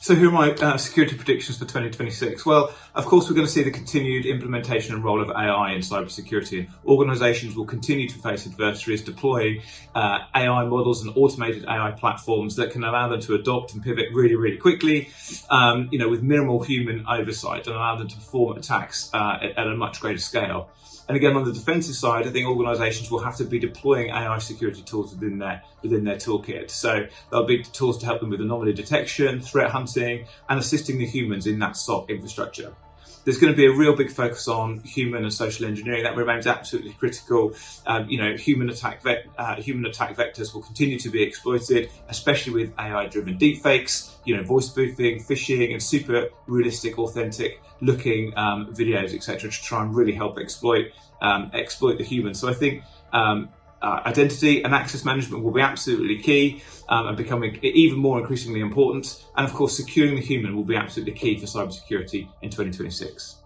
So who are my security predictions for 2026? Well, of course, we're going to see the continued implementation and role of AI in cybersecurity. Organisations will continue to face adversaries deploying AI models and automated AI platforms that can allow them to adopt and pivot really, really quickly, with minimal human oversight, and allow them to perform attacks at a much greater scale. And again, on the defensive side, I think organisations will have to be deploying AI security tools within their toolkit. So there'll be tools to help them with anomaly detection, threat hunting, and assisting the humans in that SOC infrastructure. There's going to be a real big focus on human and social engineering. That remains absolutely critical. Human attack vectors will continue to be exploited, especially with AI-driven deepfakes, voice spoofing, phishing, and super realistic, authentic-looking videos, etc., to try and really help exploit the humans. So I think identity and access management will be absolutely key and becoming even more increasingly important. And of course, securing the human will be absolutely key for cybersecurity in 2026.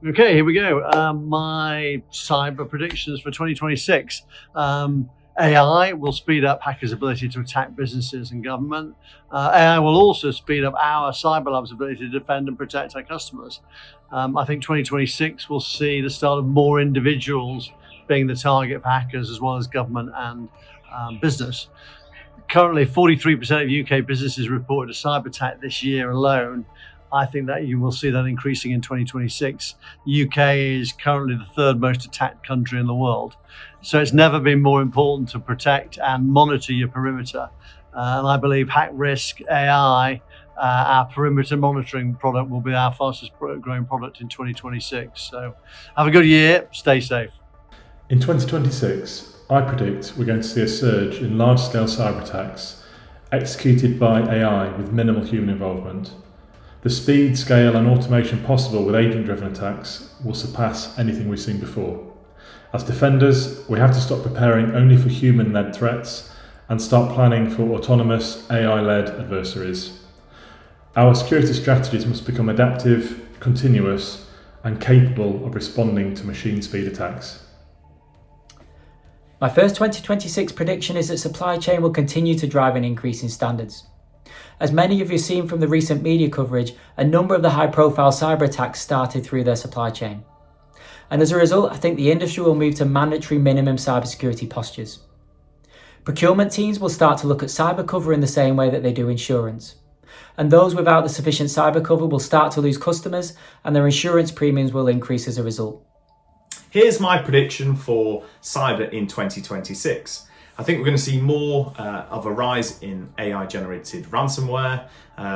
Okay, here we go. My cyber predictions for 2026. AI will speed up hackers' ability to attack businesses and government. AI will also speed up our CyberLab's ability to defend and protect our customers. I think 2026 will see the start of more individuals being the target for hackers, as well as government and business. Currently, 43% of UK businesses reported a cyber attack this year alone. I think that you will see that increasing in 2026. The UK is currently the third most attacked country in the world. So it's never been more important to protect and monitor your perimeter. And I believe Hack Risk AI, our perimeter monitoring product, will be our fastest growing product in 2026. So have a good year, stay safe. In 2026, I predict we're going to see a surge in large-scale cyber attacks executed by AI with minimal human involvement. The speed, scale and automation possible with agent-driven attacks will surpass anything we've seen before. As defenders, we have to stop preparing only for human-led threats and start planning for autonomous, AI-led adversaries. Our security strategies must become adaptive, continuous and capable of responding to machine-speed attacks. My first 2026 prediction is that supply chain will continue to drive an increase in standards. As many of you have seen from the recent media coverage, a number of the high-profile cyber attacks started through their supply chain. And as a result, I think the industry will move to mandatory minimum cybersecurity postures. Procurement teams will start to look at cyber cover in the same way that they do insurance. And those without the sufficient cyber cover will start to lose customers, and their insurance premiums will increase as a result. Here's my prediction for cyber in 2026. I think we're going to see more of a rise in AI-generated ransomware,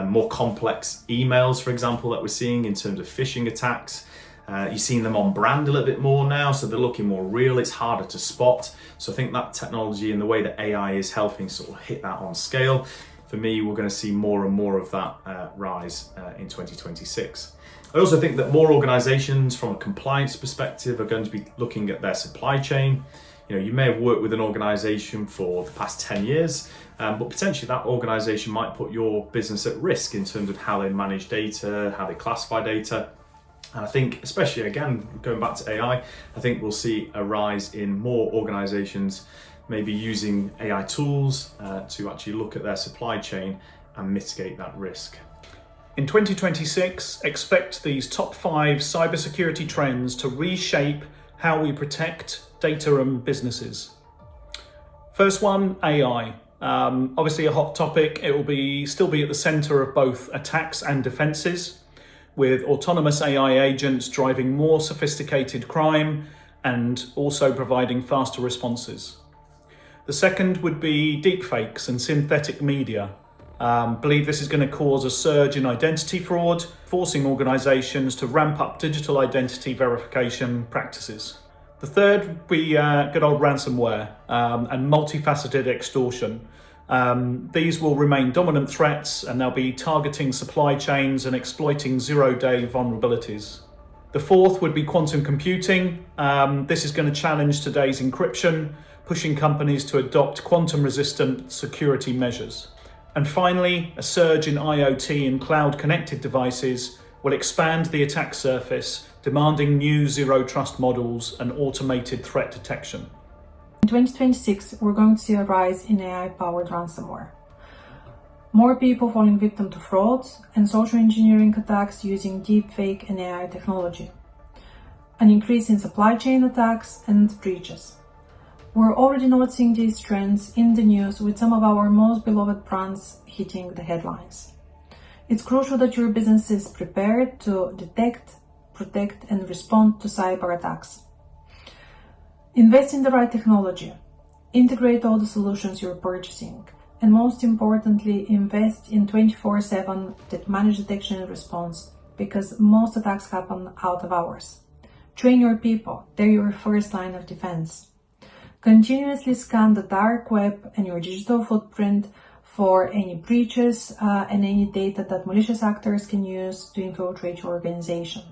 more complex emails, for example, that we're seeing in terms of phishing attacks. You're seeing them on brand a little bit more now, so they're looking more real. It's harder to spot. So I think that technology and the way that AI is helping sort of hit that on scale, for me, we're going to see more and more of that rise in 2026. I also think that more organizations from a compliance perspective are going to be looking at their supply chain. You may have worked with an organization for the past 10 years, but potentially that organization might put your business at risk in terms of how they manage data, how they classify data. And I think, especially again, going back to AI, I think we'll see a rise in more organizations maybe using AI tools to actually look at their supply chain and mitigate that risk. In 2026, expect these top 5 cybersecurity trends to reshape how we protect data and businesses. First one, AI. Obviously a hot topic. It will still be at the center of both attacks and defenses, with autonomous AI agents driving more sophisticated crime and also providing faster responses. The second would be deepfakes and synthetic media. Believe this is going to cause a surge in identity fraud, forcing organizations to ramp up digital identity verification practices. The third would be good old ransomware and multifaceted extortion. These will remain dominant threats, and they'll be targeting supply chains and exploiting zero-day vulnerabilities. The fourth would be quantum computing. This is going to challenge today's encryption, pushing companies to adopt quantum-resistant security measures. And finally, a surge in IoT and cloud-connected devices will expand the attack surface, demanding new zero-trust models and automated threat detection. In 2026, we're going to see a rise in AI-powered ransomware. more people falling victim to frauds and social engineering attacks using deepfake and AI technology, an increase in supply chain attacks and breaches. We're already noticing these trends in the news with some of our most beloved brands hitting the headlines. It's crucial that your business is prepared to detect, protect, and respond to cyber attacks. Invest in the right technology, integrate all the solutions you're purchasing, and most importantly, invest in 24/7 managed detection and response, because most attacks happen out of hours. Train your people, they're your first line of defense. Continuously scan the dark web and your digital footprint for any breaches and any data that malicious actors can use to infiltrate your organization.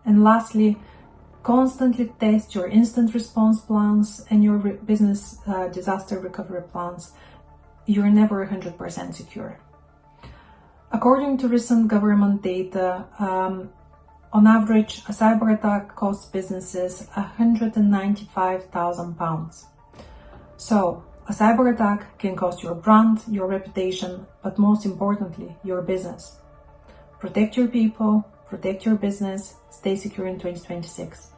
And lastly, constantly test your incident response plans and your business disaster recovery plans. You're never 100% secure. According to recent government data, on average, a cyber attack costs businesses £195,000. So, a cyber attack can cost your brand, your reputation, but most importantly, your business. Protect your people, protect your business, stay secure in 2026.